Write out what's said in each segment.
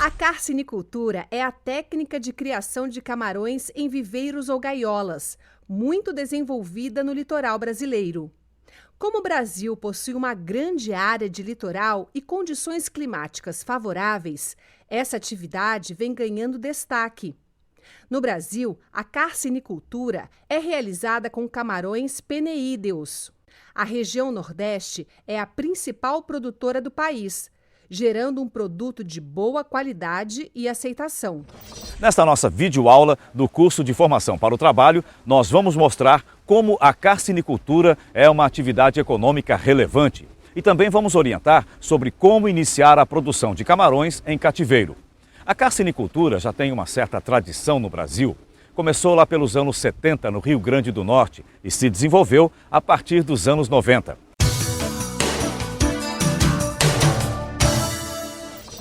A carcinicultura é a técnica de criação de camarões em viveiros ou gaiolas, muito desenvolvida no litoral brasileiro. Como o Brasil possui uma grande área de litoral e condições climáticas favoráveis, essa atividade vem ganhando destaque. No Brasil, a carcinicultura é realizada com camarões peneídeos. A região Nordeste é a principal produtora do país, gerando um produto de boa qualidade e aceitação. Nesta nossa videoaula do curso de formação para o trabalho, nós vamos mostrar como a carcinicultura é uma atividade econômica relevante. E também vamos orientar sobre como iniciar a produção de camarões em cativeiro. A carcinicultura já tem uma certa tradição no Brasil. Começou lá pelos anos 70 no Rio Grande do Norte e se desenvolveu a partir dos anos 90.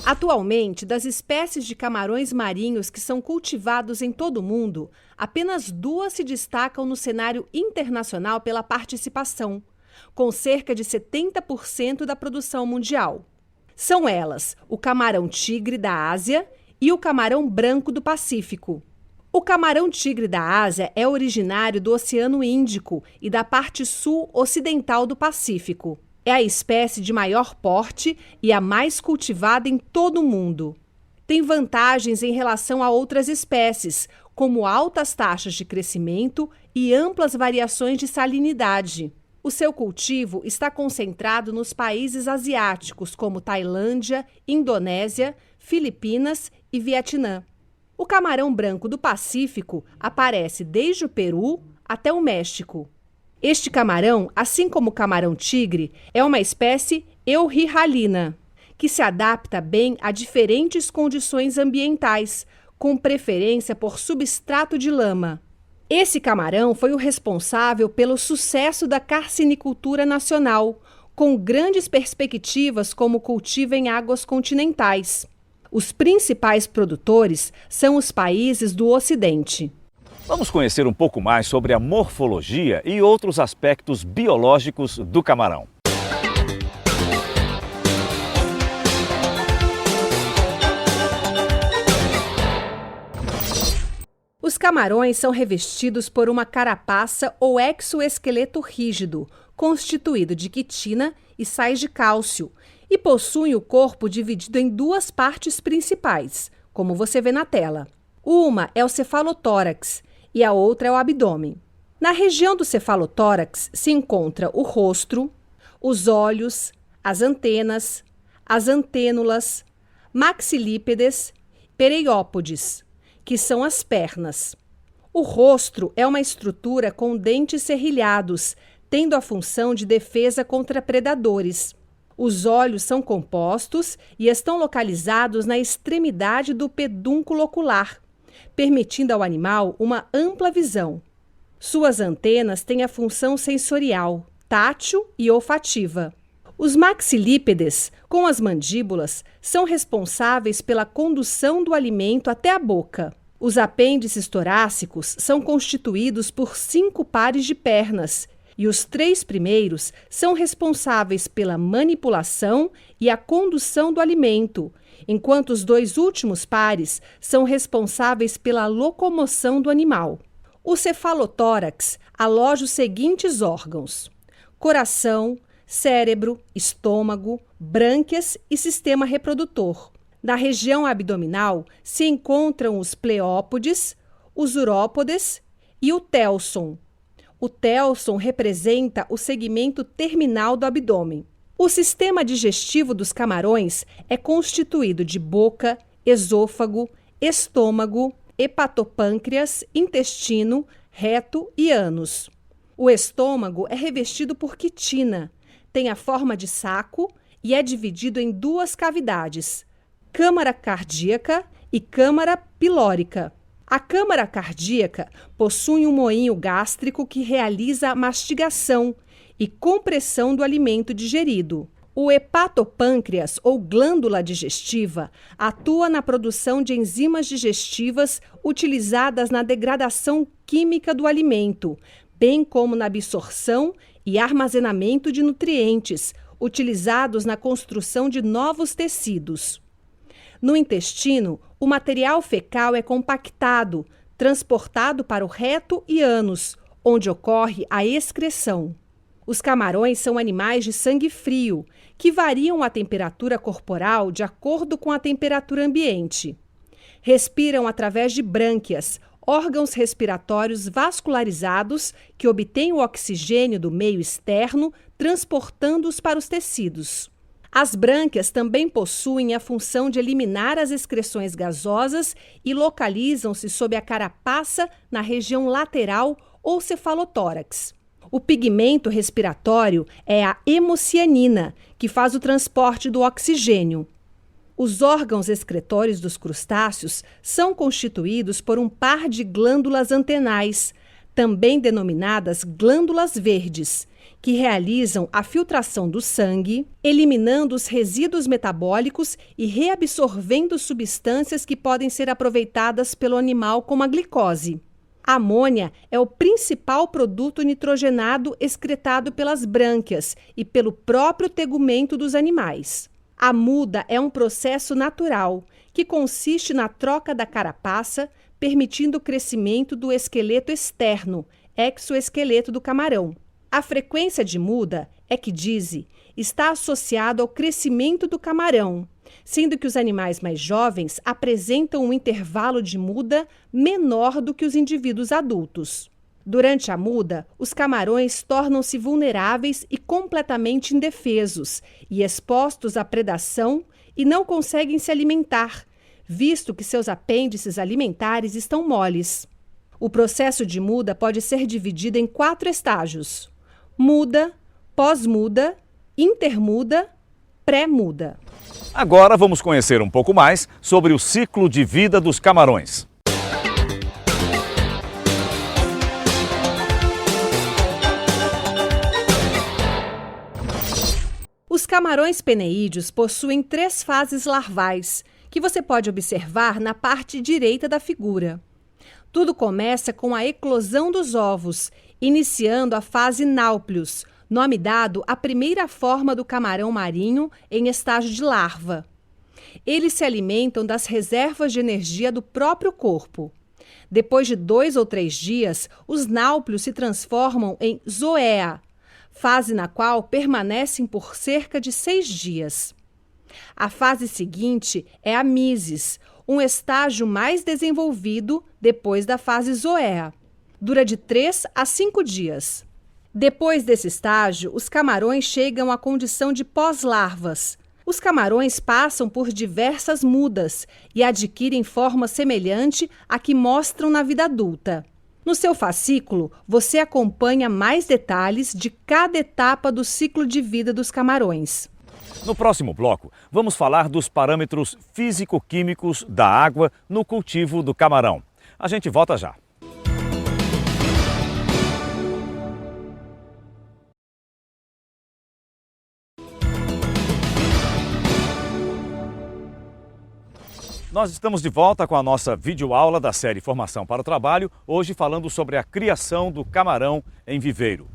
Atualmente, das espécies de camarões marinhos que são cultivados em todo o mundo, apenas 2 se destacam no cenário internacional pela participação, com cerca de 70% da produção mundial. São elas o camarão-tigre da Ásia e o camarão branco do Pacífico. O camarão-tigre da Ásia é originário do Oceano Índico e da parte sul-ocidental do Pacífico. É a espécie de maior porte e a mais cultivada em todo o mundo. Tem vantagens em relação a outras espécies, como altas taxas de crescimento e amplas variações de salinidade. O seu cultivo está concentrado nos países asiáticos, como Tailândia, Indonésia, Filipinas e Vietnã. O camarão branco do Pacífico aparece desde o Peru até o México. Este camarão, assim como o camarão-tigre, é uma espécie eurrirralina, que se adapta bem a diferentes condições ambientais, com preferência por substrato de lama. Esse camarão foi o responsável pelo sucesso da carcinicultura nacional, com grandes perspectivas como cultivo em águas continentais. Os principais produtores são os países do Ocidente. Vamos conhecer um pouco mais sobre a morfologia e outros aspectos biológicos do camarão. Os camarões são revestidos por uma carapaça ou exoesqueleto rígido, constituído de quitina e sais de cálcio, e possuem o corpo dividido em 2 partes principais, como você vê na tela. Uma é o cefalotórax e a outra é o abdômen. Na região do cefalotórax se encontra o rosto, os olhos, as antenas, as antênulas, maxilípedes, pereiópodes, que são as pernas. O rosto é uma estrutura com dentes serrilhados, tendo a função de defesa contra predadores. Os olhos são compostos e estão localizados na extremidade do pedúnculo ocular, permitindo ao animal uma ampla visão. Suas antenas têm a função sensorial, tátil e olfativa. Os maxilípedes, com as mandíbulas, são responsáveis pela condução do alimento até a boca. Os apêndices torácicos são constituídos por 5 pares de pernas, e os 3 primeiros são responsáveis pela manipulação e a condução do alimento, enquanto os 2 últimos pares são responsáveis pela locomoção do animal. O cefalotórax aloja os seguintes órgãos: coração, cérebro, estômago, brânquias e sistema reprodutor. Na região abdominal se encontram os pleópodes, os urópodes e o telson. O telson representa o segmento terminal do abdômen. O sistema digestivo dos camarões é constituído de boca, esôfago, estômago, hepatopâncreas, intestino, reto e ânus. O estômago é revestido por quitina, tem a forma de saco e é dividido em 2 cavidades: câmara cardíaca e câmara pilórica. A câmara cardíaca possui um moinho gástrico que realiza a mastigação e compressão do alimento digerido. O hepatopâncreas, ou glândula digestiva, atua na produção de enzimas digestivas utilizadas na degradação química do alimento, bem como na absorção e armazenamento de nutrientes, utilizados na construção de novos tecidos. No intestino, o material fecal é compactado, transportado para o reto e ânus, onde ocorre a excreção. Os camarões são animais de sangue frio, que variam a temperatura corporal de acordo com a temperatura ambiente. Respiram através de brânquias, órgãos respiratórios vascularizados que obtêm o oxigênio do meio externo, transportando-os para os tecidos. As brânquias também possuem a função de eliminar as excreções gasosas e localizam-se sob a carapaça na região lateral ou cefalotórax. O pigmento respiratório é a hemocianina, que faz o transporte do oxigênio. Os órgãos excretores dos crustáceos são constituídos por um par de glândulas antenais, também denominadas glândulas verdes, que realizam a filtração do sangue, eliminando os resíduos metabólicos e reabsorvendo substâncias que podem ser aproveitadas pelo animal, como a glicose. A amônia é o principal produto nitrogenado excretado pelas brânquias e pelo próprio tegumento dos animais. A muda é um processo natural que consiste na troca da carapaça, permitindo o crescimento do esqueleto externo, exoesqueleto do camarão. A frequência de muda, ecdise, está associada ao crescimento do camarão, sendo que os animais mais jovens apresentam um intervalo de muda menor do que os indivíduos adultos. Durante a muda, os camarões tornam-se vulneráveis e completamente indefesos e expostos à predação e não conseguem se alimentar, visto que seus apêndices alimentares estão moles. O processo de muda pode ser dividido em 4 estágios: muda, pós-muda, intermuda, pré-muda. Agora vamos conhecer um pouco mais sobre o ciclo de vida dos camarões. Os camarões peneídeos possuem 3 fases larvais, que você pode observar na parte direita da figura. Tudo começa com a eclosão dos ovos, iniciando a fase náuplios, nome dado à primeira forma do camarão marinho em estágio de larva. Eles se alimentam das reservas de energia do próprio corpo. Depois de 2 ou 3 dias, os náuplios se transformam em zoea, fase na qual permanecem por cerca de 6 dias. A fase seguinte é a mises, um estágio mais desenvolvido depois da fase zoea. Dura de 3 a 5 dias. Depois desse estágio, os camarões chegam à condição de pós-larvas. Os camarões passam por diversas mudas e adquirem forma semelhante à que mostram na vida adulta. No seu fascículo, você acompanha mais detalhes de cada etapa do ciclo de vida dos camarões. No próximo bloco, vamos falar dos parâmetros físico-químicos da água no cultivo do camarão. A gente volta já. Nós estamos de volta com a nossa videoaula da série Formação para o Trabalho, hoje falando sobre a criação do camarão em viveiro.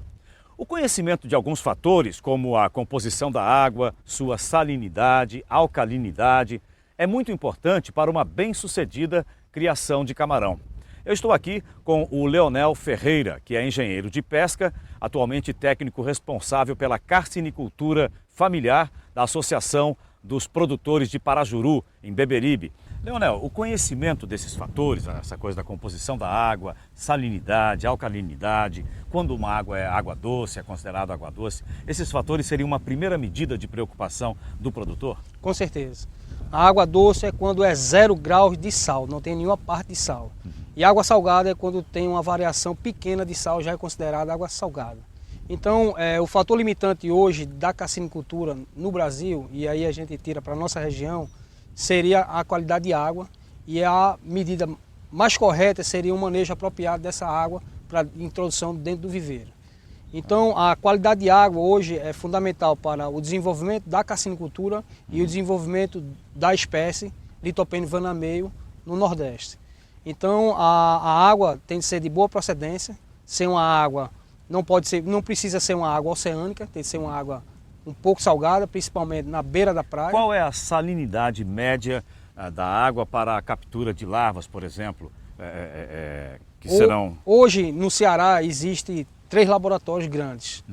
O conhecimento de alguns fatores, como a composição da água, sua salinidade, alcalinidade, é muito importante para uma bem-sucedida criação de camarão. Eu estou aqui com o Leonel Ferreira, que é engenheiro de pesca, atualmente técnico responsável pela carcinicultura familiar da Associação dos Produtores de Parajuru, em Beberibe. Leonel, o conhecimento desses fatores, essa coisa da composição da água, salinidade, alcalinidade, quando uma água é água doce, é considerada água doce, esses fatores seriam uma primeira medida de preocupação do produtor? Com certeza. A água doce é quando é 0 graus de sal, não tem nenhuma parte de sal. E água salgada é quando tem uma variação pequena de sal, já é considerada água salgada. Então, o fator limitante hoje da carcinicultura no Brasil, e aí a gente tira para a nossa região, seria a qualidade de água, e a medida mais correta seria um manejo apropriado dessa água para introdução dentro do viveiro. Então, a qualidade de água hoje é fundamental para o desenvolvimento da carcinicultura e o desenvolvimento da espécie Litopene vanameio no Nordeste. Então, a água tem que ser de boa procedência, ser uma água, não precisa ser uma água oceânica, tem que ser uma água um pouco salgada, principalmente na beira da praia. Qual é a salinidade média da água para a captura de larvas, por exemplo, que serão... Hoje, no Ceará, existem 3 laboratórios grandes.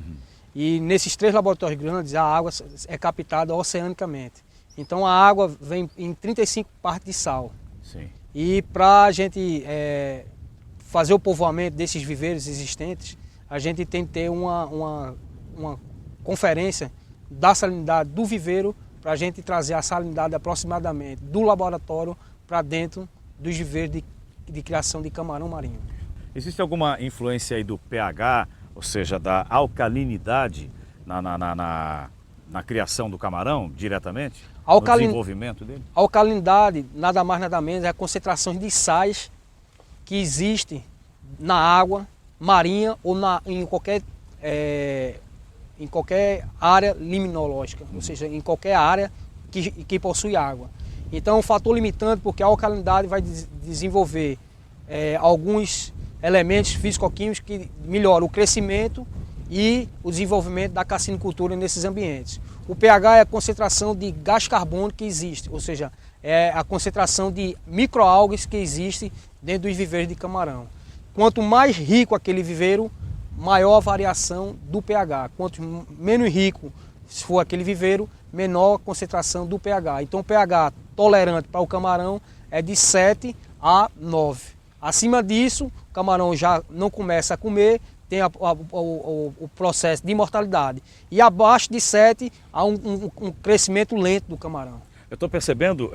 E nesses 3 laboratórios grandes, a água é captada oceanicamente. Então a água vem em 35 partes de sal. Sim. E para a gente fazer o povoamento desses viveiros existentes, a gente tem que ter uma conferência da salinidade do viveiro para a gente trazer a salinidade aproximadamente do laboratório para dentro dos viveiros de criação de camarão marinho. Existe alguma influência aí do pH, ou seja, da alcalinidade na criação do camarão diretamente? No desenvolvimento dele? A alcalinidade, nada mais nada menos, é a concentração de sais que existe na água marinha ou em qualquer área liminológica, ou seja, em qualquer área que possui água. Então é um fator limitante porque a alcalinidade vai desenvolver alguns elementos físico-químicos que melhoram o crescimento e o desenvolvimento da carcinicultura nesses ambientes. O pH é a concentração de gás carbônico que existe, ou seja, é a concentração de microalgas que existe dentro dos viveiros de camarão. Quanto mais rico aquele viveiro, maior a variação do pH. Quanto menos rico for aquele viveiro, menor a concentração do pH. Então o pH tolerante para o camarão é de 7 a 9. Acima disso, o camarão já não começa a comer, tem o processo de mortalidade. E abaixo de 7 há um crescimento lento do camarão. Eu estou percebendo,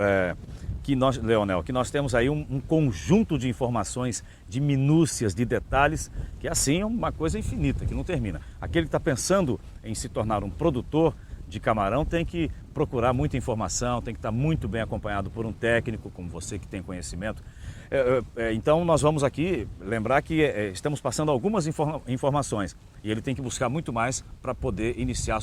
Leonel, que nós temos aí um conjunto de informações, de minúcias, de detalhes, que assim é uma coisa infinita, que não termina. Aquele que está pensando em se tornar um produtor de camarão tem que procurar muita informação, tem que estar muito bem acompanhado por um técnico, como você que tem conhecimento. Então nós vamos aqui lembrar que estamos passando algumas informações e ele tem que buscar muito mais para poder iniciar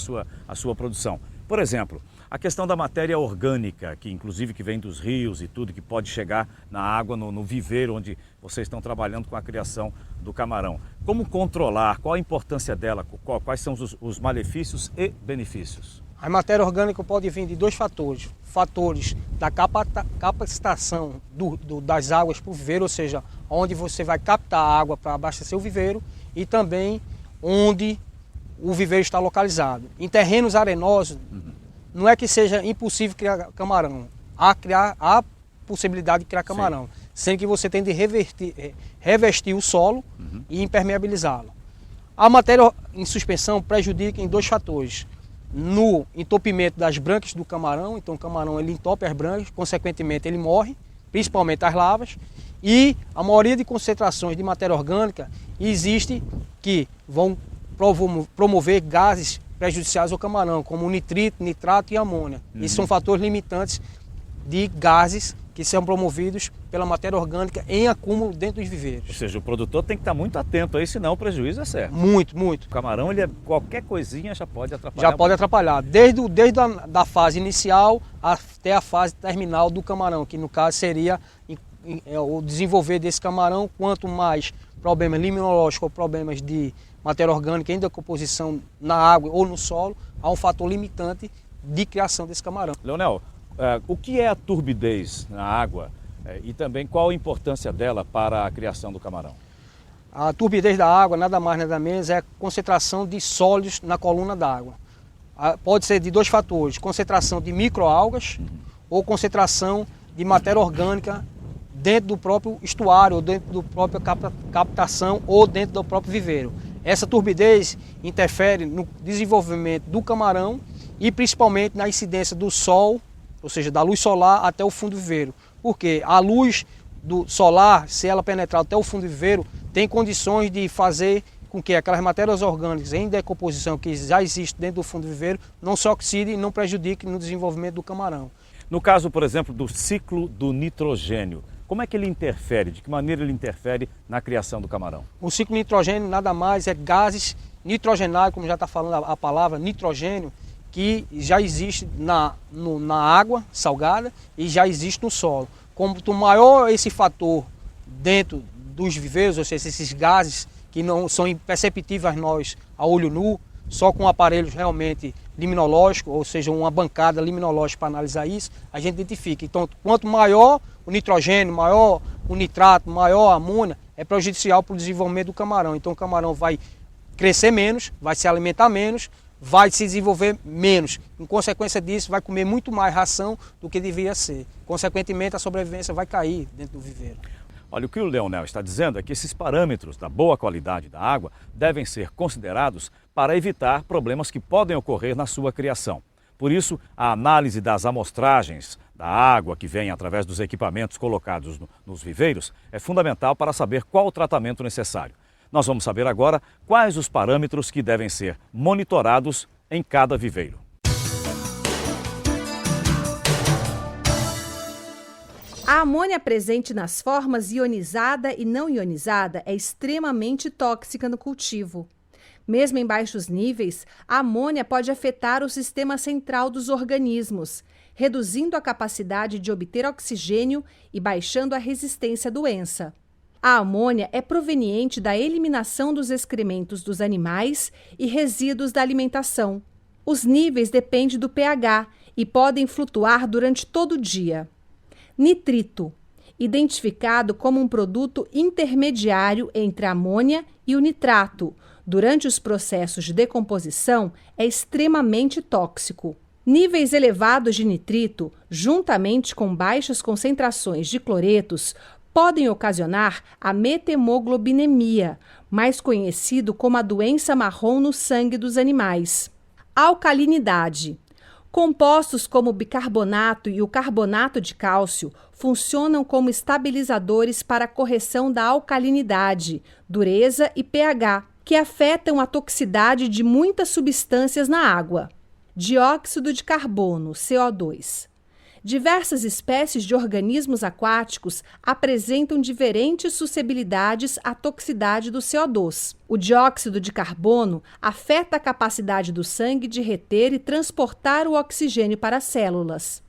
a sua produção. Por exemplo, a questão da matéria orgânica, que inclusive que vem dos rios e tudo, que pode chegar na água, no viveiro onde vocês estão trabalhando com a criação do camarão. Como controlar? Qual a importância dela? Quais são os malefícios e benefícios? A matéria orgânica pode vir de 2 fatores. Fatores da capacitação das águas para o viveiro, ou seja, onde você vai captar a água para abastecer o viveiro, e também onde o viveiro está localizado. Em terrenos arenosos, não é que seja impossível criar camarão. Há possibilidade de criar camarão, sendo que você tem de revestir o solo e impermeabilizá-lo. A matéria em suspensão prejudica em 2 fatores. No entopimento das brânquias do camarão, então o camarão ele entope as brânquias, consequentemente ele morre, principalmente as larvas, e a maioria de concentrações de matéria orgânica existe que vão promover gases prejudiciais ao camarão, como nitrito, nitrato e amônia. Esses são fatores limitantes de gases que são promovidos pela matéria orgânica em acúmulo dentro dos viveiros. Ou seja, o produtor tem que estar muito atento aí, senão o prejuízo é certo. Muito, muito. O camarão, qualquer coisinha já pode atrapalhar. Já pode atrapalhar, desde a fase inicial até a fase terminal do camarão, que no caso seria o desenvolver desse camarão. Quanto mais problemas liminológicos ou problemas de matéria orgânica em decomposição na água ou no solo, há um fator limitante de criação desse camarão. Leonel, o que é a turbidez na água e também qual a importância dela para a criação do camarão? A turbidez da água, nada mais nada menos, é a concentração de sólidos na coluna d'água. Pode ser de 2 fatores, concentração de microalgas ou concentração de matéria orgânica dentro do próprio estuário, ou dentro da própria captação ou dentro do próprio viveiro. Essa turbidez interfere no desenvolvimento do camarão e principalmente na incidência do sol, ou seja, da luz solar até o fundo do viveiro. Porque a luz do solar, se ela penetrar até o fundo do viveiro, tem condições de fazer com que aquelas matérias orgânicas em decomposição que já existem dentro do fundo do viveiro não se oxidem e não prejudiquem no desenvolvimento do camarão. No caso, por exemplo, do ciclo do nitrogênio, como é que ele interfere? De que maneira ele interfere na criação do camarão? O ciclo nitrogênio nada mais é gases nitrogenados, como já está falando a palavra nitrogênio, que já existe na água salgada e já existe no solo. Quanto maior esse fator dentro dos viveiros, ou seja, esses gases que não são imperceptíveis a nós a olho nu, só com aparelhos realmente liminológico, ou seja, uma bancada liminológica para analisar isso, a gente identifica. Então, quanto maior o nitrogênio, maior o nitrato, maior a amônia, é prejudicial para o desenvolvimento do camarão. Então, o camarão vai crescer menos, vai se alimentar menos, vai se desenvolver menos. Em consequência disso, vai comer muito mais ração do que deveria ser. Consequentemente, a sobrevivência vai cair dentro do viveiro. Olha, o que o Leonel está dizendo é que esses parâmetros da boa qualidade da água devem ser considerados para evitar problemas que podem ocorrer na sua criação. Por isso, a análise das amostragens da água que vem através dos equipamentos colocados nos viveiros é fundamental para saber qual o tratamento necessário. Nós vamos saber agora quais os parâmetros que devem ser monitorados em cada viveiro. A amônia presente nas formas ionizada e não ionizada é extremamente tóxica no cultivo. Mesmo em baixos níveis, a amônia pode afetar o sistema central dos organismos, reduzindo a capacidade de obter oxigênio e baixando a resistência à doença. A amônia é proveniente da eliminação dos excrementos dos animais e resíduos da alimentação. Os níveis dependem do pH e podem flutuar durante todo o dia. Nitrito, identificado como um produto intermediário entre a amônia e o nitrato, durante os processos de decomposição, é extremamente tóxico. Níveis elevados de nitrito, juntamente com baixas concentrações de cloretos, podem ocasionar a metemoglobinemia, mais conhecido como a doença marrom no sangue dos animais. Alcalinidade. Compostos como o bicarbonato e o carbonato de cálcio funcionam como estabilizadores para a correção da alcalinidade, dureza e pH, que afetam a toxicidade de muitas substâncias na água. Dióxido de carbono, CO2. Diversas espécies de organismos aquáticos apresentam diferentes suscetibilidades à toxicidade do CO2. O dióxido de carbono afeta a capacidade do sangue de reter e transportar o oxigênio para as células.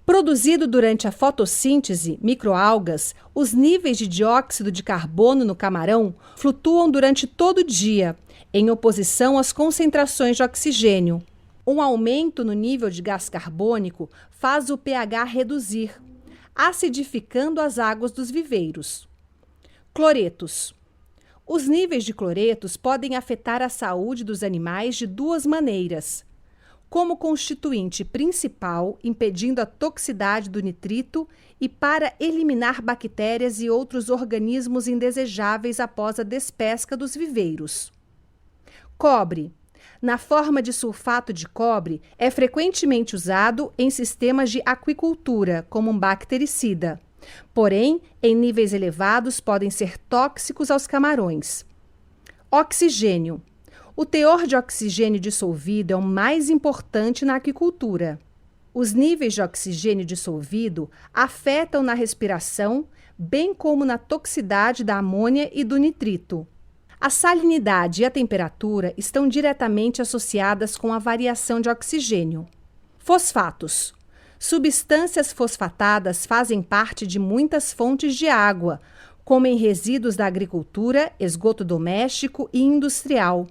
Produzido durante a fotossíntese, microalgas, os níveis de dióxido de carbono no camarão flutuam durante todo o dia, em oposição às concentrações de oxigênio. Um aumento no nível de gás carbônico faz o pH reduzir, acidificando as águas dos viveiros. Cloretos. Os níveis de cloretos podem afetar a saúde dos animais de duas maneiras. Como constituinte principal, impedindo a toxicidade do nitrito e para eliminar bactérias e outros organismos indesejáveis após a despesca dos viveiros. Cobre. Na forma de sulfato de cobre, é frequentemente usado em sistemas de aquicultura, como um bactericida. Porém, em níveis elevados, podem ser tóxicos aos camarões. Oxigênio. O teor de oxigênio dissolvido é o mais importante na aquicultura. Os níveis de oxigênio dissolvido afetam na respiração, bem como na toxicidade da amônia e do nitrito. A salinidade e a temperatura estão diretamente associadas com a variação de oxigênio. Fosfatos. Substâncias fosfatadas fazem parte de muitas fontes de água, como em resíduos da agricultura, esgoto doméstico e industrial.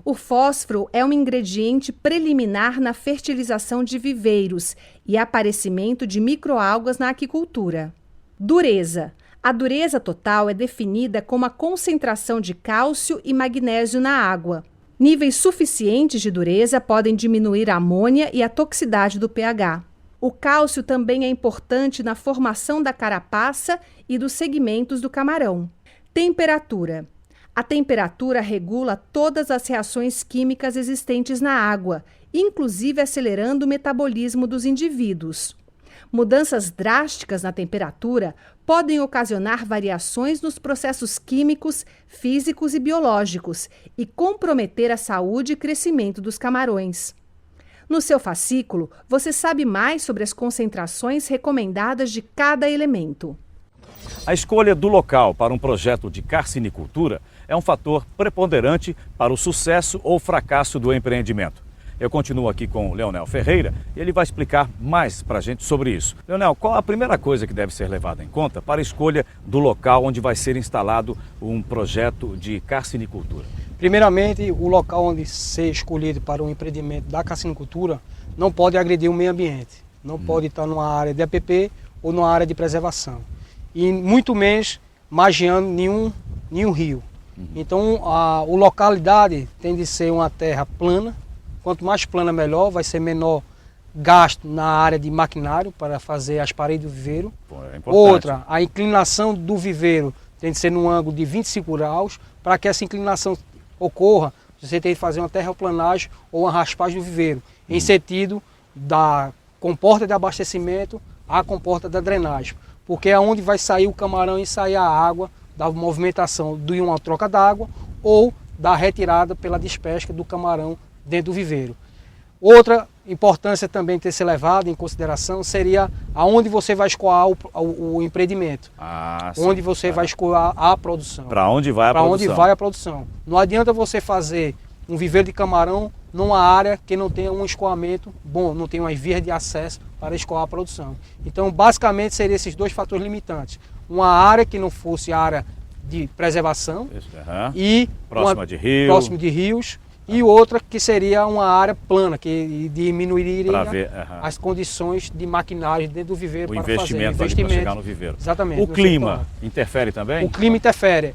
O fósforo é um ingrediente preliminar na fertilização de viveiros e aparecimento de microalgas na aquicultura. Dureza. A dureza total é definida como a concentração de cálcio e magnésio na água. Níveis suficientes de dureza podem diminuir a amônia e a toxicidade do pH. O cálcio também é importante na formação da carapaça e dos segmentos do camarão. Temperatura. A temperatura regula todas as reações químicas existentes na água, inclusive acelerando o metabolismo dos indivíduos. Mudanças drásticas na temperatura podem ocasionar variações nos processos químicos, físicos e biológicos e comprometer a saúde e crescimento dos camarões. No seu fascículo, você sabe mais sobre as concentrações recomendadas de cada elemento. A escolha do local para um projeto de carcinicultura é um fator preponderante para o sucesso ou fracasso do empreendimento. Eu continuo aqui com o Leonel Ferreira e ele vai explicar mais para a gente sobre isso. Leonel, qual a primeira coisa que deve ser levada em conta para a escolha do local onde vai ser instalado um projeto de carcinicultura? Primeiramente, o local onde ser escolhido para o empreendimento da carcinicultura não pode agredir o meio ambiente. Não pode estar numa área de APP ou numa área de preservação. E muito menos margeando nenhum rio. Então, a localidade tem de ser uma terra plana. Quanto mais plana, melhor. Vai ser menor gasto na área de maquinário para fazer as paredes do viveiro. Outra, a inclinação do viveiro tem de ser num ângulo de 25 graus. Para que essa inclinação ocorra, você tem que fazer uma terraplanagem ou uma raspagem do viveiro, em sentido da comporta de abastecimento à comporta da drenagem. Porque é onde vai sair o camarão e sair a água da movimentação de uma troca d'água ou da retirada pela despesca do camarão dentro do viveiro. Outra importância também ter se levado em consideração seria aonde você vai escoar o empreendimento. Onde você vai escoar a produção. Para onde vai a produção. Para onde vai a produção. Não adianta você fazer um viveiro de camarão numa área que não tenha um escoamento bom, não tenha umas vias de acesso para escoar a produção. Então, basicamente, seriam esses dois fatores limitantes. Uma área que não fosse área de preservação e próximo de rios, e outra que seria uma área plana, que diminuiria as condições de maquinário dentro do viveiro para fazer o investimento para chegar no viveiro. Exatamente. O clima interfere também? O clima interfere.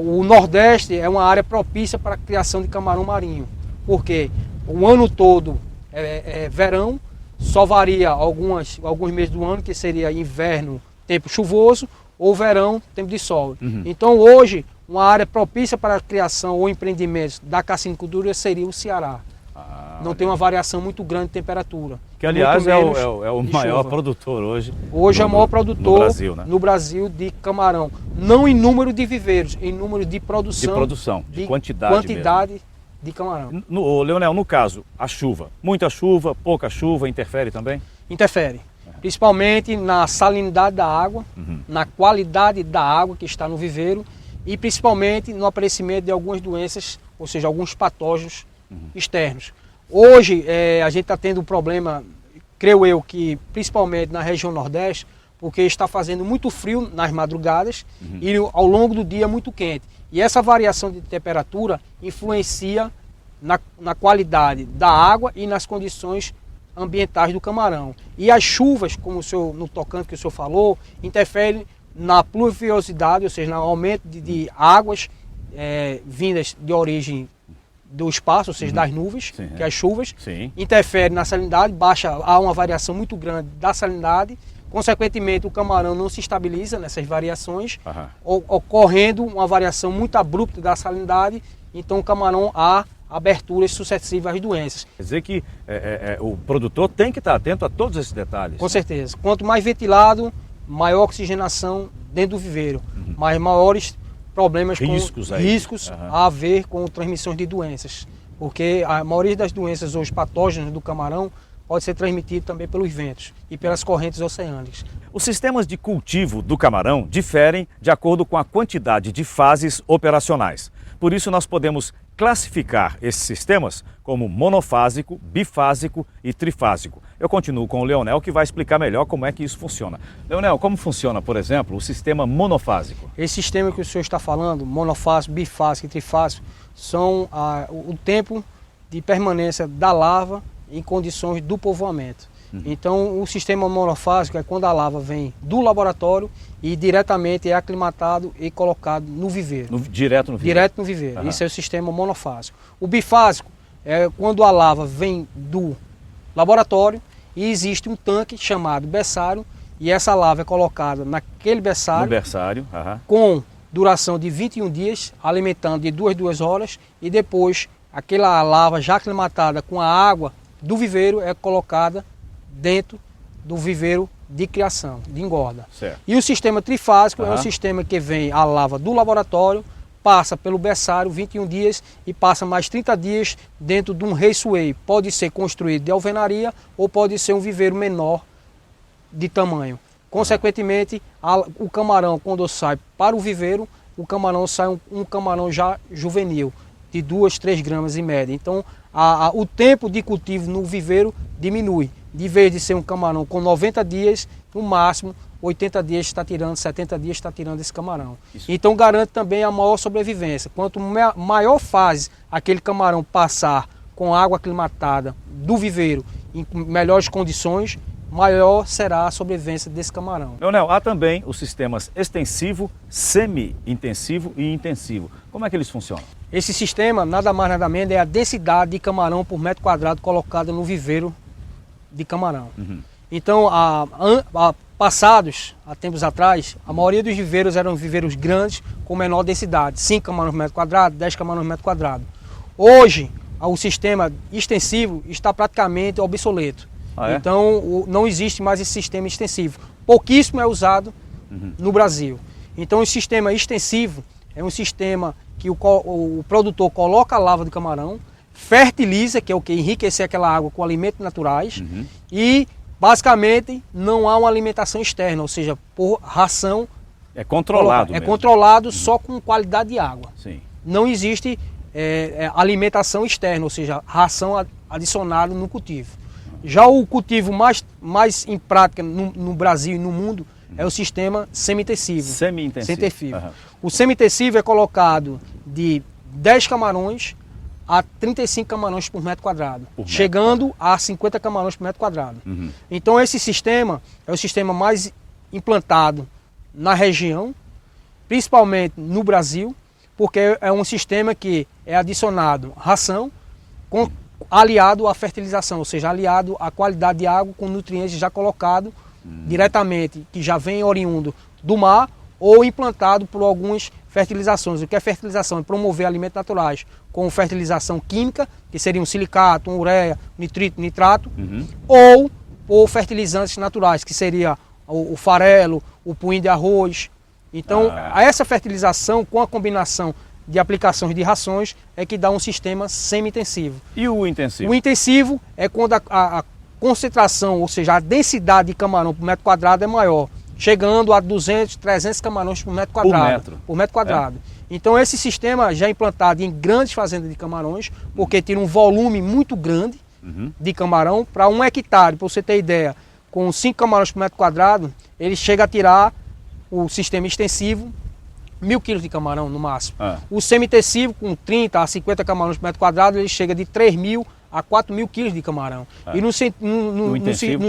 O Nordeste é uma área propícia para a criação de camarão marinho, porque o ano todo é verão, só varia alguns meses do ano, que seria inverno, tempo chuvoso, ou verão, tempo de sol. Então hoje, uma área propícia para a criação ou empreendimentos da carcinicultura seria o Ceará. Não tem uma variação muito grande de temperatura. Que, aliás, é o maior produtor hoje. Hoje é o maior produtor no Brasil, de camarão. Não em número de viveiros, em número de produção. De quantidade de camarão. Leonel, no caso, a chuva. Muita chuva, pouca chuva, interfere também? Interfere. Principalmente na salinidade da água, na qualidade da água que está no viveiro e principalmente no aparecimento de algumas doenças, ou seja, alguns patógenos externos. Hoje a gente está tendo um problema, creio eu, que principalmente na região Nordeste, porque está fazendo muito frio nas madrugadas e ao longo do dia muito quente. E essa variação de temperatura influencia na qualidade da água e nas condições ambientais do camarão. E as chuvas, como no tocante que o senhor falou, interferem na pluviosidade, ou seja, no aumento de águas vindas de origem do espaço, ou seja, das nuvens, que as chuvas, interfere na salinidade, há uma variação muito grande da salinidade, consequentemente o camarão não se estabiliza nessas variações, ocorrendo uma variação muito abrupta da salinidade, então o camarão há aberturas suscetíveis às doenças. Quer dizer que o produtor tem que estar atento a todos esses detalhes. Com certeza. Quanto mais ventilado, maior oxigenação dentro do viveiro, mas maiores problemas riscos a haver com transmissões de doenças. Porque a maioria das doenças ou os patógenos do camarão pode ser transmitido também pelos ventos e pelas correntes oceânicas. Os sistemas de cultivo do camarão diferem de acordo com a quantidade de fases operacionais. Por isso, nós podemos classificar esses sistemas como monofásico, bifásico e trifásico. Eu continuo com o Leonel, que vai explicar melhor como é que isso funciona. Leonel, como funciona, por exemplo, o sistema monofásico? Esse sistema que o senhor está falando, monofásico, bifásico e trifásico, são o tempo de permanência da larva em condições do povoamento. Então, o sistema monofásico é quando a larva vem do laboratório e diretamente é aclimatado e colocado no viveiro. Direto no viveiro? Direto no viveiro. Isso é o sistema monofásico. O bifásico é quando a larva vem do laboratório e existe um tanque chamado berçário e essa larva é colocada naquele berçário. No berçário. Com duração de 21 dias, alimentando de 2 horas e depois aquela larva já aclimatada com a água do viveiro é colocada dentro do viveiro de criação, de engorda. Certo. E o sistema trifásico é um sistema que vem a larva do laboratório, passa pelo berçário 21 dias e passa mais 30 dias dentro de um raceway. Pode ser construído de alvenaria ou pode ser um viveiro menor de tamanho. Consequentemente, o camarão, quando sai para o viveiro, o camarão sai um camarão já juvenil, de 2, 3 gramas em média. Então, o tempo de cultivo no viveiro diminui. De vez de ser um camarão com 90 dias, no máximo 80 dias está tirando, 70 dias está tirando esse camarão. Isso. Então garante também a maior sobrevivência. Quanto maior fase aquele camarão passar com água aclimatada do viveiro em melhores condições, maior será a sobrevivência desse camarão. Leonel, há também os sistemas extensivo, semi-intensivo e intensivo. Como é que eles funcionam? Esse sistema, nada mais nada menos, é a densidade de camarão por metro quadrado colocada no viveiro de camarão. Então, passados, há tempos atrás, a maioria dos viveiros eram viveiros grandes com menor densidade, 5 camarões por metro quadrado, 10 camarões por metro quadrado. Hoje, o sistema extensivo está praticamente obsoleto. Então, não existe mais esse sistema extensivo. Pouquíssimo é usado no Brasil. Então, o sistema extensivo é um sistema que o produtor coloca a lava do camarão, fertiliza, que é o que enriquece aquela água com alimentos naturais, e basicamente não há uma alimentação externa, ou seja, por ração. É controlado mesmo. É controlado só com qualidade de água. Sim. Não existe alimentação externa, ou seja, ração adicionada no cultivo. Já o cultivo mais em prática no Brasil e no mundo é o sistema semi-intensivo. Semi-intensivo. O semi-intensivo é colocado de 10 camarões a 35 camarões por metro quadrado, chegando a 50 camarões por metro quadrado. Então esse sistema é o sistema mais implantado na região, principalmente no Brasil, porque é um sistema que é adicionado ração aliado à fertilização, ou seja, aliado à qualidade de água com nutrientes já colocados diretamente, que já vem oriundo do mar ou implantado por algumas fertilizações. O que é fertilização? É promover alimentos naturais com fertilização química, que seria um silicato, uma ureia, nitrito, nitrato, ou por fertilizantes naturais, que seria o farelo, o puim de arroz. Então, essa fertilização com a combinação de aplicações de rações é que dá um sistema semi-intensivo. E o intensivo? O intensivo é quando a concentração, ou seja, a densidade de camarão por metro quadrado é maior, chegando a 200, 300 camarões por metro quadrado. Por metro quadrado. Então esse sistema já é implantado em grandes fazendas de camarões, porque tira um volume muito grande de camarão para 1 hectare. Para você ter ideia, com 5 camarões por metro quadrado, ele chega a tirar o sistema extensivo 1.000 quilos de camarão no máximo. O semi-intensivo, com 30 a 50 camarões por metro quadrado, ele chega de 3.000 a 4.000 quilos de camarão. E no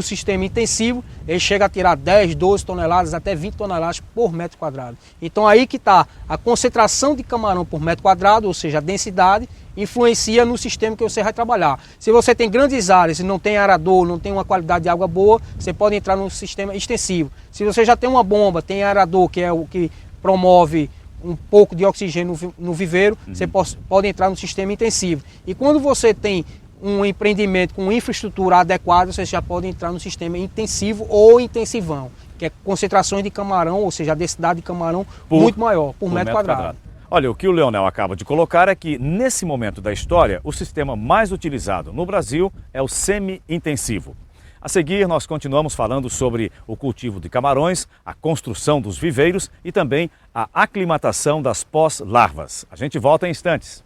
sistema intensivo, ele chega a tirar 10, 12 toneladas, até 20 toneladas por metro quadrado. Então aí que está a concentração de camarão por metro quadrado, ou seja, a densidade, influencia no sistema que você vai trabalhar. Se você tem grandes áreas e não tem arador, não tem uma qualidade de água boa, você pode entrar no sistema extensivo. Se você já tem uma bomba, tem arador, que é o que promove um pouco de oxigênio no viveiro, você pode entrar no sistema intensivo. E quando você tem um empreendimento com infraestrutura adequada, você já pode entrar no sistema intensivo ou intensivão, que é concentrações de camarão, ou seja, a densidade de camarão muito maior, por metro quadrado. Olha, o que o Leonel acaba de colocar é que, nesse momento da história, o sistema mais utilizado no Brasil é o semi-intensivo. A seguir, nós continuamos falando sobre o cultivo de camarões, a construção dos viveiros e também a aclimatação das pós-larvas. A gente volta em instantes.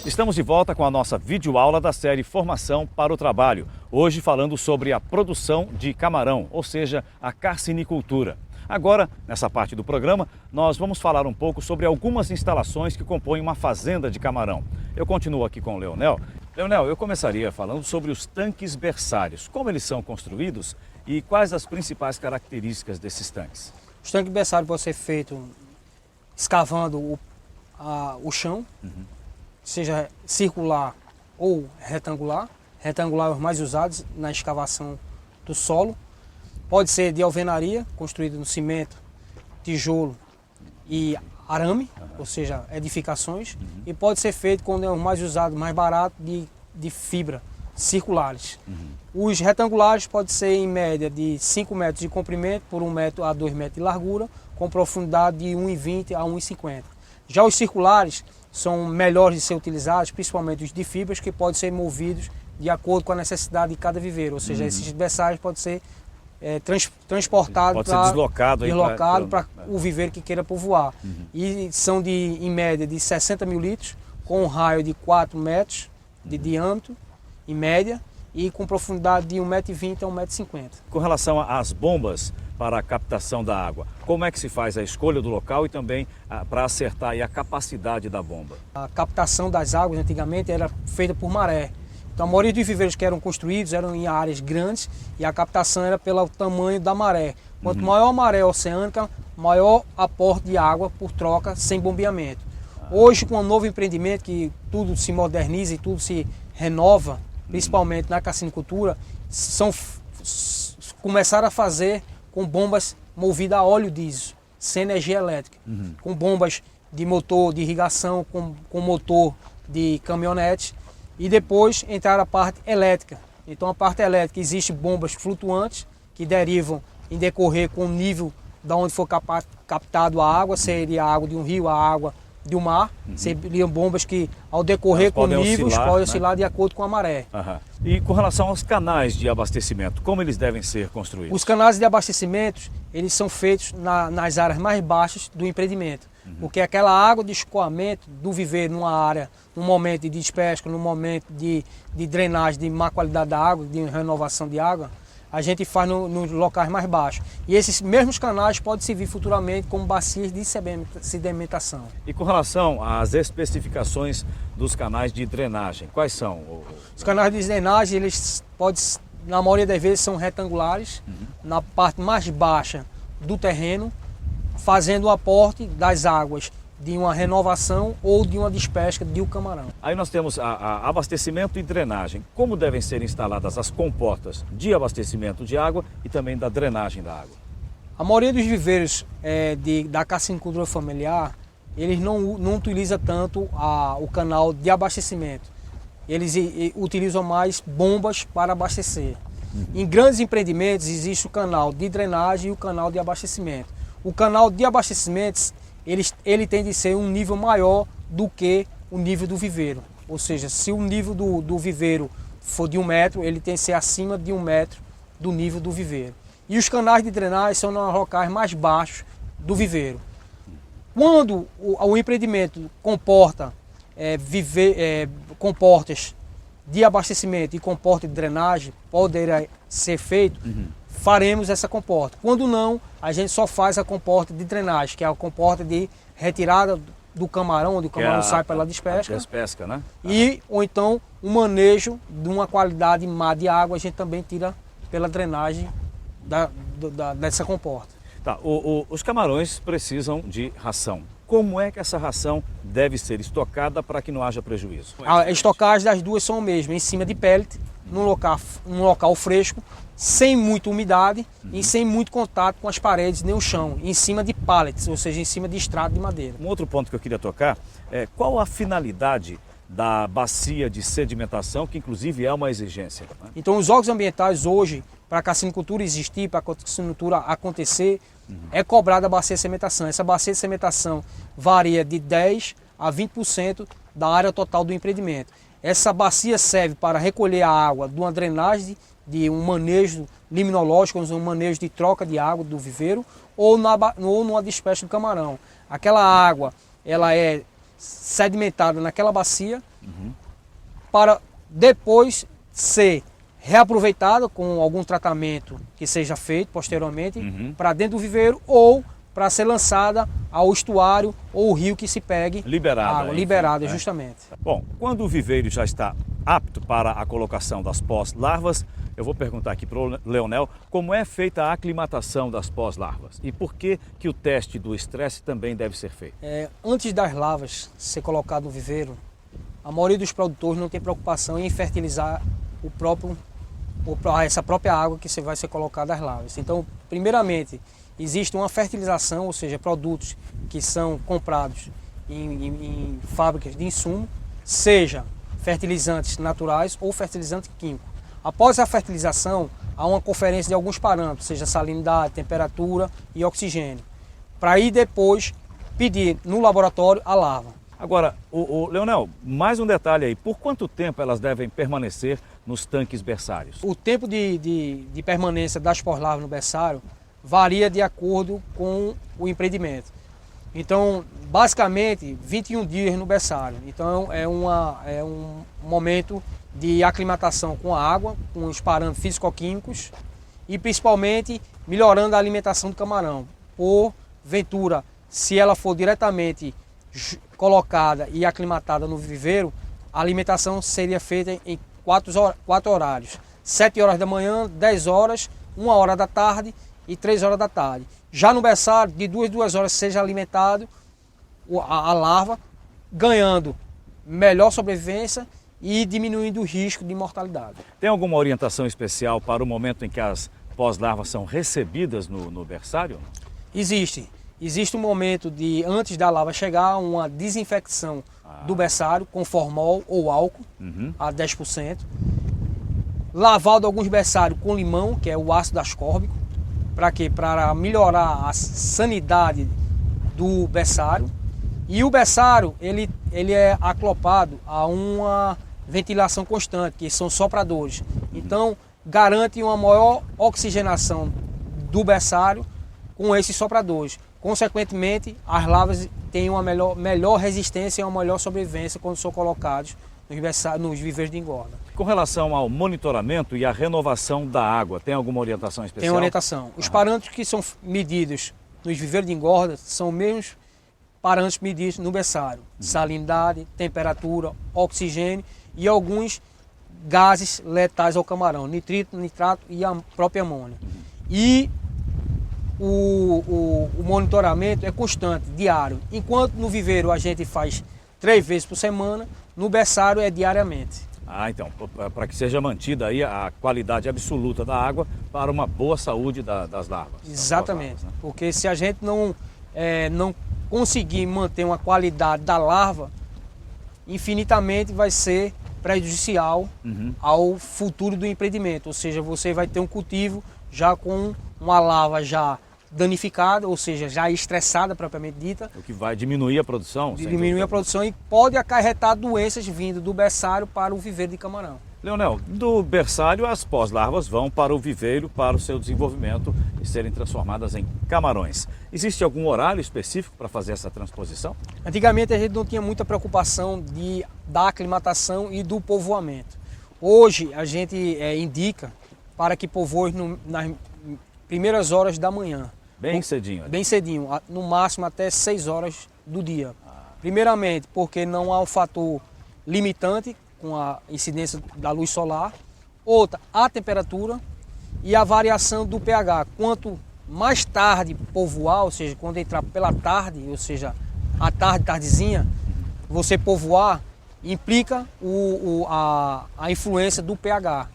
Estamos de volta com a nossa videoaula da série Formação para o Trabalho. Hoje falando sobre a produção de camarão, ou seja, a carcinicultura. Agora, nessa parte do programa, nós vamos falar um pouco sobre algumas instalações que compõem uma fazenda de camarão. Eu continuo aqui com o Leonel. Leonel, eu começaria falando sobre os tanques berçários. Como eles são construídos e quais as principais características desses tanques? Os tanques berçários podem ser feitos escavando o chão, seja circular ou retangular. Retangular é os mais usados na escavação do solo. Pode ser de alvenaria, construído no cimento, tijolo e arame, ou seja, edificações. E pode ser feito, quando é o mais usado, mais barato, de fibra, circulares. Os retangulares podem ser em média de 5 metros de comprimento por 1 metro a 2 metros de largura, com profundidade de 1,20 a 1,50. Já os circulares são melhores de ser utilizados, principalmente os de fibras, que podem ser movidos de acordo com a necessidade de cada viveiro, ou seja, esses berçários podem ser transportado, pode ser deslocado para o viveiro que queira povoar. E são em média de 60 mil litros, com um raio de 4 metros de diâmetro, em média, e com profundidade de 1,20 m a 1,50 m. Com relação às bombas para a captação da água, como é que se faz a escolha do local e também para acertar aí a capacidade da bomba? A captação das águas antigamente era feita por maré. Então a maioria dos viveiros que eram construídos eram em áreas grandes e a captação era pelo tamanho da maré. Quanto maior a maré oceânica, maior aporte de água por troca sem bombeamento. Hoje, com o novo empreendimento, que tudo se moderniza e tudo se renova, principalmente na carcinicultura, começaram a fazer com bombas movidas a óleo diesel, sem energia elétrica, com bombas de motor de irrigação, com motor de caminhonete, e depois entraram a parte elétrica. Então a parte elétrica, existe bombas flutuantes que derivam em decorrer com o nível de onde for captado a água, seria a água de um rio, a água do mar, seriam bombas que ao decorrer com níveis podem oscilar de acordo com a maré. E com relação aos canais de abastecimento, como eles devem ser construídos? Os canais de abastecimento, eles são feitos nas áreas mais baixas do empreendimento, porque aquela água de escoamento do viveiro numa área, no momento de despesca, no momento de drenagem, de má qualidade da água, de renovação de água, a gente faz nos locais mais baixos. E esses mesmos canais podem servir futuramente como bacias de sedimentação. E com relação às especificações dos canais de drenagem, quais são? Os canais de drenagem, eles podem, na maioria das vezes, são retangulares, na parte mais baixa do terreno, fazendo o aporte das águas de uma renovação ou de uma despesca de um camarão. Aí nós temos abastecimento e drenagem. Como devem ser instaladas as comportas de abastecimento de água e também da drenagem da água? A maioria dos viveiros da carcinicultura familiar, eles não utilizam tanto o canal de abastecimento. Eles utilizam mais bombas para abastecer. Em grandes empreendimentos existe o canal de drenagem e o canal de abastecimento. O canal de abastecimento ele tem de ser um nível maior do que o nível do viveiro. Ou seja, se o nível do viveiro for de 1 metro, ele tem que ser acima de 1 metro do nível do viveiro. E os canais de drenagem são nos locais mais baixos do viveiro. Quando o empreendimento comporta comportas de abastecimento e comporta de drenagem, poderá ser feito, faremos essa comporta. Quando não, a gente só faz a comporta de drenagem, que é a comporta de retirada do camarão, onde o camarão sai pela despesca. Despesca, né? Ou então o manejo de uma qualidade má de água, a gente também tira pela drenagem dessa comporta. Tá, os camarões precisam de ração. Como é que essa ração deve ser estocada para que não haja prejuízo? A estocagem das duas são a mesma, em cima de pellet, num local fresco, sem muita umidade e sem muito contato com as paredes nem o chão, em cima de pallets, ou seja, em cima de estrado de madeira. Um outro ponto que eu queria tocar é qual a finalidade da bacia de sedimentação, que inclusive é uma exigência, né? Então os órgãos ambientais hoje, para a carcinicultura existir, para a carcinicultura acontecer, é cobrada a bacia de sedimentação. Essa bacia de sedimentação varia de 10% a 20% da área total do empreendimento. Essa bacia serve para recolher a água de uma drenagem, de um manejo liminológico, um manejo de troca de água do viveiro ou numa despesca do camarão. Aquela água ela é sedimentada naquela bacia para depois ser reaproveitada com algum tratamento que seja feito posteriormente para dentro do viveiro ou para ser lançada ao estuário ou o rio que se pegue água, liberada justamente. Bom, quando o viveiro já está apto para a colocação das pós-larvas, eu vou perguntar aqui para o Leonel como é feita a aclimatação das pós-larvas e por que o teste do estresse também deve ser feito. Antes das larvas ser colocadas no viveiro, a maioria dos produtores não tem preocupação em fertilizar essa própria água que vai ser colocada as larvas. Então, primeiramente, existe uma fertilização, ou seja, produtos que são comprados em fábricas de insumo, seja fertilizantes naturais ou fertilizante químico. Após a fertilização, há uma conferência de alguns parâmetros, seja salinidade, temperatura e oxigênio, para aí depois pedir no laboratório a larva. Agora, Leonel, mais um detalhe aí, por quanto tempo elas devem permanecer nos tanques berçários? O tempo de permanência das pós-larvas no berçário varia de acordo com o empreendimento. Então, basicamente, 21 dias no berçário. Então, é um momento de aclimatação com a água, com os parâmetros físico-químicos e, principalmente, melhorando a alimentação do camarão. Porventura, se ela for diretamente colocada e aclimatada no viveiro, a alimentação seria feita em 4 horários. 7 horas da manhã, 10 horas, 1 hora da tarde e 3 horas da tarde. Já no berçário, de 2 horas seja alimentado a larva, ganhando melhor sobrevivência e diminuindo o risco de mortalidade. Tem alguma orientação especial para o momento em que as pós-larvas são recebidas no berçário? Existe um momento de, antes da larva chegar, uma desinfecção do berçário com formol ou álcool a 10%. Lavado alguns berçários com limão, que é o ácido ascórbico. Para quê? Para melhorar a sanidade do berçário. E o berçário ele é acoplado a uma ventilação constante, que são sopradores. Então, garante uma maior oxigenação do berçário com esses sopradores. Consequentemente, as larvas têm uma melhor resistência e uma melhor sobrevivência quando são colocados nos viveiros de engorda. Com relação ao monitoramento e à renovação da água, tem alguma orientação especial? Tem orientação. Os parâmetros que são medidos nos viveiros de engorda são os mesmos parâmetros medidos no berçário. Salinidade, temperatura, oxigênio e alguns gases letais ao camarão, nitrito, nitrato e a própria amônia. E o monitoramento é constante, diário. Enquanto no viveiro a gente faz 3 vezes por semana, no berçário é diariamente. Então, para que seja mantida aí a qualidade absoluta da água para uma boa saúde das larvas. Exatamente, larvas, né? Porque se a gente não conseguir manter uma qualidade da larva, infinitamente vai ser prejudicial ao futuro do empreendimento. Ou seja, você vai ter um cultivo já com uma larva já danificada, ou seja, já estressada propriamente dita. O que vai diminuir a produção. Diminuir a produção e pode acarretar doenças vindo do berçário para o viveiro de camarão. Leonel, do berçário as pós-larvas vão para o viveiro para o seu desenvolvimento e serem transformadas em camarões. Existe algum horário específico para fazer essa transposição? Antigamente a gente não tinha muita preocupação da aclimatação e do povoamento. Hoje a gente indica para que povoe nas primeiras horas da manhã. Bem cedinho. Bem cedinho, no máximo até 6 horas do dia. Primeiramente porque não há um fator limitante com a incidência da luz solar. Outra, a temperatura e a variação do pH. Quanto mais tarde povoar, ou seja, quando entrar pela tarde, ou seja, a tardezinha, você povoar, implica a influência do pH.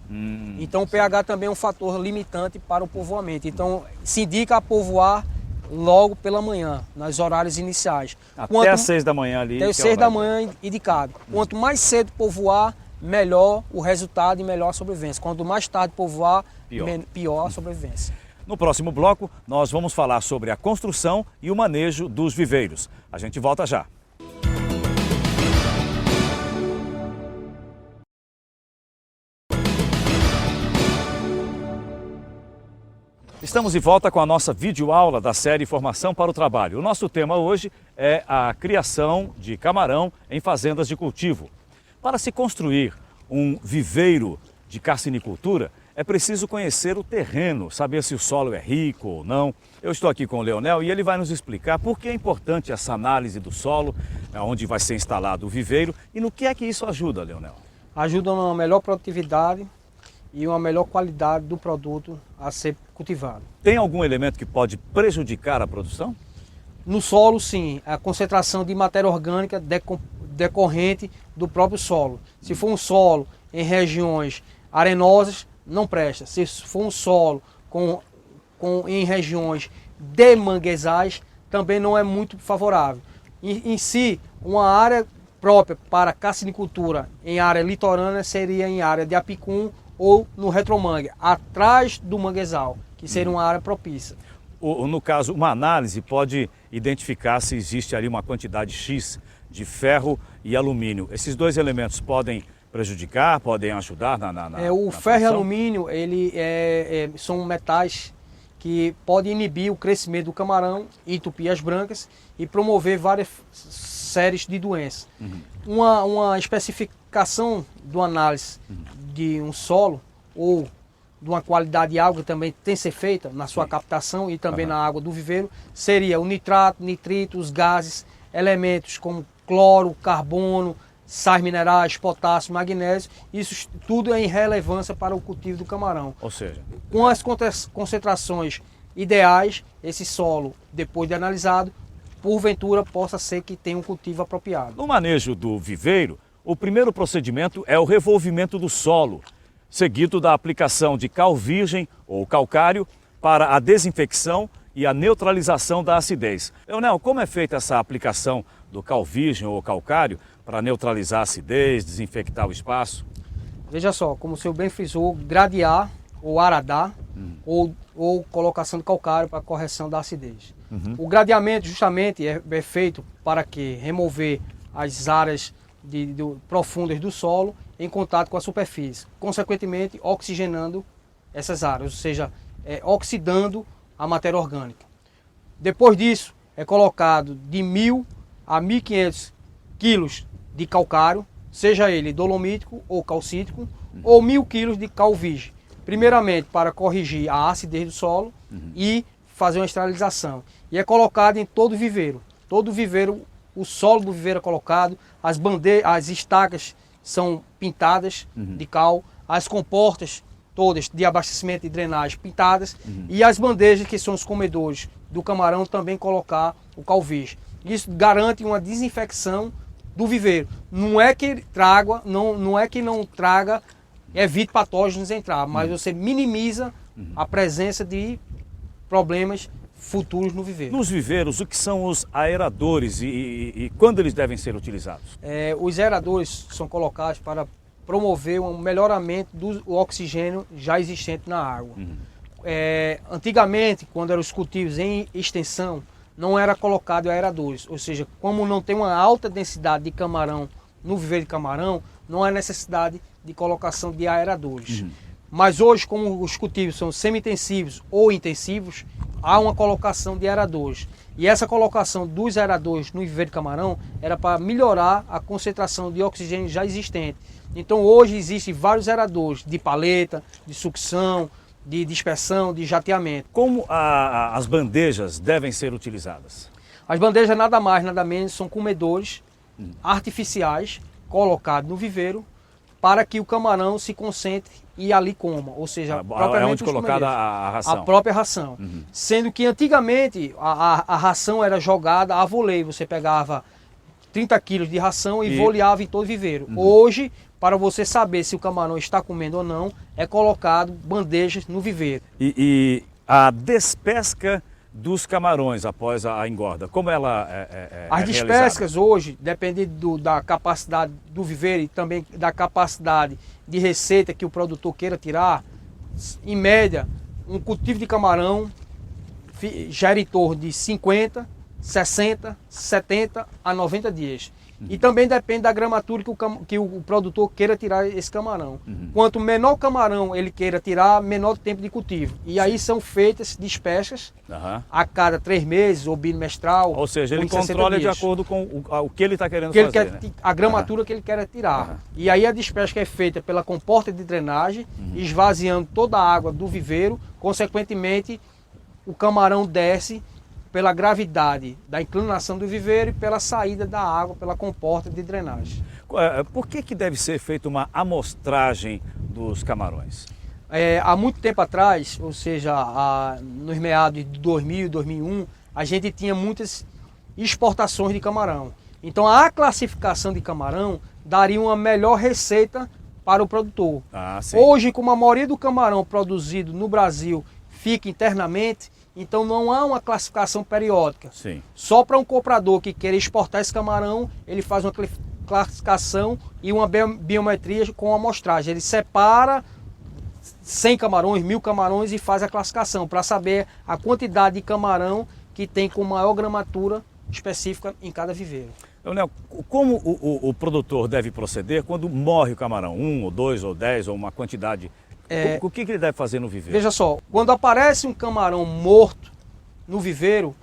Então o pH também é um fator limitante para o povoamento. Então se indica a povoar logo pela manhã, nos horários iniciais. Até às 6 da manhã ali. Até às 6 da manhã indicado. Quanto mais cedo povoar, melhor o resultado e melhor a sobrevivência. Quanto mais tarde povoar, pior a sobrevivência. No próximo bloco, nós vamos falar sobre a construção e o manejo dos viveiros. A gente volta já. Estamos de volta com a nossa videoaula da série Formação para o Trabalho. O nosso tema hoje é a criação de camarão em fazendas de cultivo. Para se construir um viveiro de carcinicultura, é preciso conhecer o terreno, saber se o solo é rico ou não. Eu estou aqui com o Leonel e ele vai nos explicar por que é importante essa análise do solo, onde vai ser instalado o viveiro e no que é que isso ajuda, Leonel. Ajuda numa melhor produtividade e uma melhor qualidade do produto a ser cultivado. Tem algum elemento que pode prejudicar a produção? No solo, sim, a concentração de matéria orgânica decorrente do próprio solo. Se for um solo em regiões arenosas, não presta. Se for um solo em regiões de manguezais, também não é muito favorável. Em si, uma área própria para carcinicultura em área litorânea seria em área de apicum ou no retromangue, atrás do manguezal, que seria uma área propícia. No caso, uma análise pode identificar se existe ali uma quantidade X de ferro e alumínio. Esses dois elementos podem prejudicar, podem ajudar o ferro e alumínio, são metais que podem inibir o crescimento do camarão, entupir as brancas e promover várias séries de doenças. Uma especificação do análise de um solo ou de uma qualidade de água que também tem que ser feita na sua captação e também na água do viveiro, seria o nitrato, nitrito, os gases, elementos como cloro, carbono, sais minerais, potássio, magnésio, isso tudo é em relevância para o cultivo do camarão. Ou seja, com as concentrações ideais, esse solo, depois de analisado, porventura possa ser que tenha um cultivo apropriado. no manejo do viveiro, o primeiro procedimento é o revolvimento do solo, seguido da aplicação de cal virgem ou calcário para a desinfecção e a neutralização da acidez. Leonel, como é feita essa aplicação do cal virgem ou calcário para neutralizar a acidez, desinfectar o espaço? Veja só, como o senhor bem frisou, gradear ou aradar ou colocação de calcário para correção da acidez. O gradeamento justamente é feito para que remover as áreas profundas do solo em contato com a superfície, consequentemente oxigenando essas áreas, ou seja, oxidando a matéria orgânica. Depois disso é colocado de 1.000 a 1.500 quilos de calcário, seja ele dolomítico ou calcítico, ou 1.000 quilos de cal virgem, primeiramente para corrigir a acidez do solo e fazer uma esterilização. E é colocado em todo o viveiro. Todo o viveiro, o solo do viveiro é colocado, as estacas são pintadas de cal, as comportas todas de abastecimento e drenagem pintadas e as bandejas, que são os comedores do camarão, também colocar o cal virgem. Isso garante uma desinfecção do viveiro. Não é que não traga, evite patógenos entrar, mas você minimiza a presença de problemas futuros no viveiro. Nos viveiros, o que são os aeradores e quando eles devem ser utilizados? Os aeradores são colocados para promover um melhoramento do oxigênio já existente na água. Antigamente, quando eram os cultivos em extensão, não era colocado aeradores, ou seja, como não tem uma alta densidade de camarão no viveiro de camarão, não há necessidade de colocação de aeradores. Mas hoje, como os cultivos são semi-intensivos ou intensivos, há uma colocação de aeradores. E essa colocação dos aeradores no viveiro de camarão era para melhorar a concentração de oxigênio já existente. Então hoje existem vários aeradores de paleta, de sucção, de dispersão, de jateamento. Como as bandejas devem ser utilizadas? As bandejas nada mais, nada menos, são comedores artificiais colocados no viveiro para que o camarão se concentre e ali coma, ou seja, é onde colocada a ração. A própria ração. Sendo que antigamente a ração era jogada a voleio, você pegava 30 quilos de ração e voleava em todo o viveiro. Hoje, para você saber se o camarão está comendo ou não, é colocado bandejas no viveiro. E a despesca dos camarões após a engorda, como ela As despescas hoje, dependendo da capacidade do viveiro e também da capacidade de receita que o produtor queira tirar, em média, um cultivo de camarão gera em torno de 50, 60, 70 a 90 dias. E também depende da gramatura que o produtor queira tirar esse camarão. Quanto menor o camarão ele queira tirar, menor o tempo de cultivo. E aí são feitas despesas a cada 3 meses ou bimestral. Ou seja, ele controla de acordo com o que ele está querendo fazer. A gramatura que ele quer tirar. E aí a despesca é feita pela comporta de drenagem, esvaziando toda a água do viveiro. Consequentemente, o camarão desce pela gravidade da inclinação do viveiro e pela saída da água pela comporta de drenagem. Por que deve ser feita uma amostragem dos camarões? Há muito tempo atrás, ou seja, nos meados de 2000 e 2001, a gente tinha muitas exportações de camarão. Então a classificação de camarão daria uma melhor receita para o produtor. Hoje, como a maioria do camarão produzido no Brasil fica internamente, então não há uma classificação periódica. Só para um comprador que queira exportar esse camarão, ele faz uma classificação e uma biometria com amostragem. Ele separa 100 camarões, 1000 camarões e faz a classificação para saber a quantidade de camarão que tem com maior gramatura específica em cada viveiro. Leonel, como o produtor deve proceder quando morre o camarão? 1, ou 2, ou 10, ou uma quantidade? O que ele deve fazer no viveiro? Veja só, quando aparece um camarão morto no viveiro,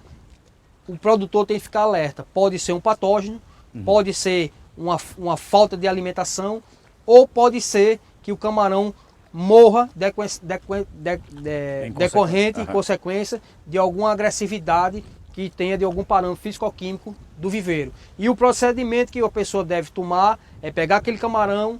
o produtor tem que ficar alerta. Pode ser um patógeno, pode ser uma falta de alimentação, ou pode ser que o camarão morra decorrente, em consequência de alguma agressividade que tenha de algum parâmetro físico-químico do viveiro. E o procedimento que a pessoa deve tomar é pegar aquele camarão,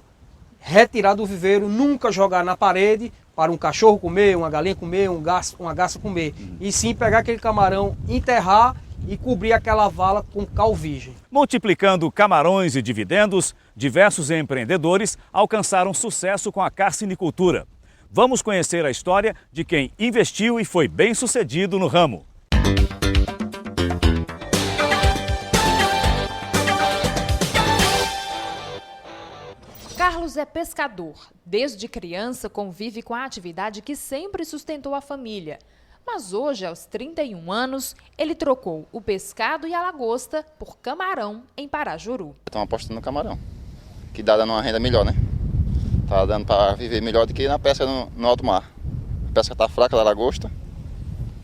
retirar do viveiro, nunca jogar na parede para um cachorro comer, uma galinha comer, uma garça comer. E sim pegar aquele camarão, enterrar e cobrir aquela vala com cal virgem. Multiplicando camarões e dividendos, diversos empreendedores alcançaram sucesso com a carcinicultura. Vamos conhecer a história de quem investiu e foi bem-sucedido no ramo. Carlos é pescador. Desde criança convive com a atividade que sempre sustentou a família. Mas hoje, aos 31 anos, ele trocou o pescado e a lagosta por camarão em Parajuru. Estamos apostando no camarão, que dá dando uma renda melhor, né? Tá dando para viver melhor do que na pesca no alto mar. A pesca tá fraca da lagosta,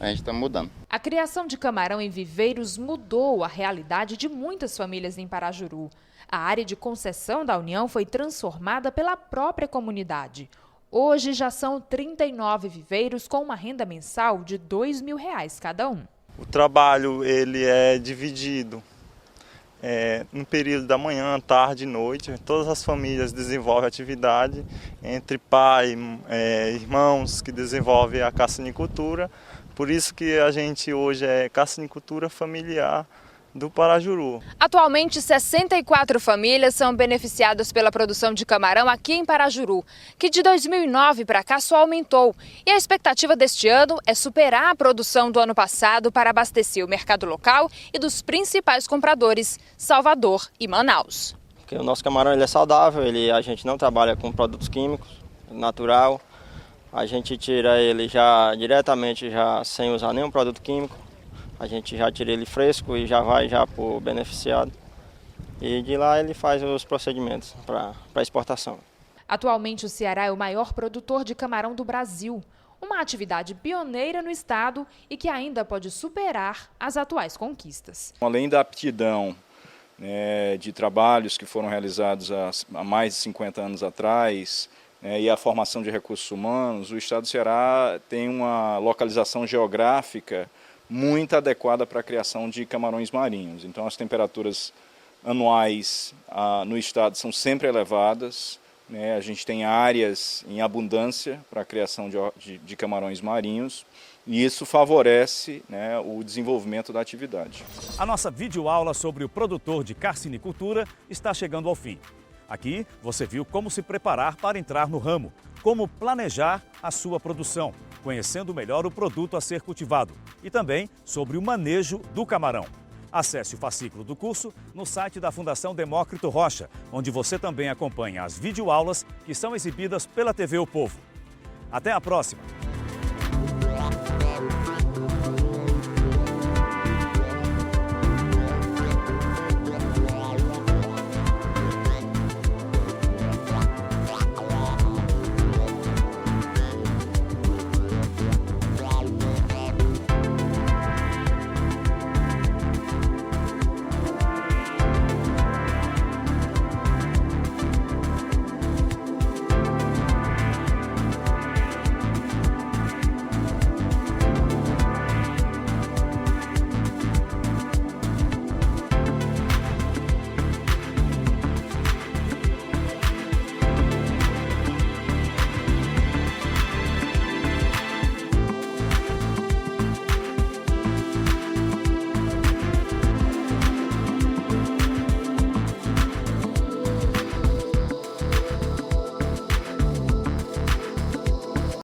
a gente está mudando. A criação de camarão em viveiros mudou a realidade de muitas famílias em Parajuru. A área de concessão da União foi transformada pela própria comunidade. Hoje já são 39 viveiros com uma renda mensal de R$ 2.000 cada um. O trabalho ele é dividido no período da manhã, tarde e noite. Todas as famílias desenvolvem atividade entre pai, irmãos que desenvolvem a carcinicultura. Por isso que a gente hoje é carcinicultura familiar do Parajuru. Atualmente, 64 famílias são beneficiadas pela produção de camarão aqui em Parajuru, que de 2009 para cá só aumentou. E a expectativa deste ano é superar a produção do ano passado para abastecer o mercado local e dos principais compradores, Salvador e Manaus. Porque o nosso camarão ele é saudável, a gente não trabalha com produtos químicos, natural. A gente tira ele já diretamente já sem usar nenhum produto químico. A gente já tira ele fresco e já vai já para o beneficiado. E de lá ele faz os procedimentos para exportação. Atualmente o Ceará é o maior produtor de camarão do Brasil. Uma atividade pioneira no estado e que ainda pode superar as atuais conquistas. Além da aptidão de trabalhos que foram realizados há mais de 50 anos atrás, e a formação de recursos humanos, o estado do Ceará tem uma localização geográfica muito adequada para a criação de camarões marinhos. Então as temperaturas anuais no estado são sempre elevadas, a gente tem áreas em abundância para a criação de camarões marinhos e isso favorece o desenvolvimento da atividade. A nossa videoaula sobre o produtor de carcinicultura está chegando ao fim. Aqui você viu como se preparar para entrar no ramo, como planejar a sua produção, conhecendo melhor o produto a ser cultivado e também sobre o manejo do camarão. Acesse o fascículo do curso no site da Fundação Demócrito Rocha, onde você também acompanha as videoaulas que são exibidas pela TV O Povo. Até a próxima!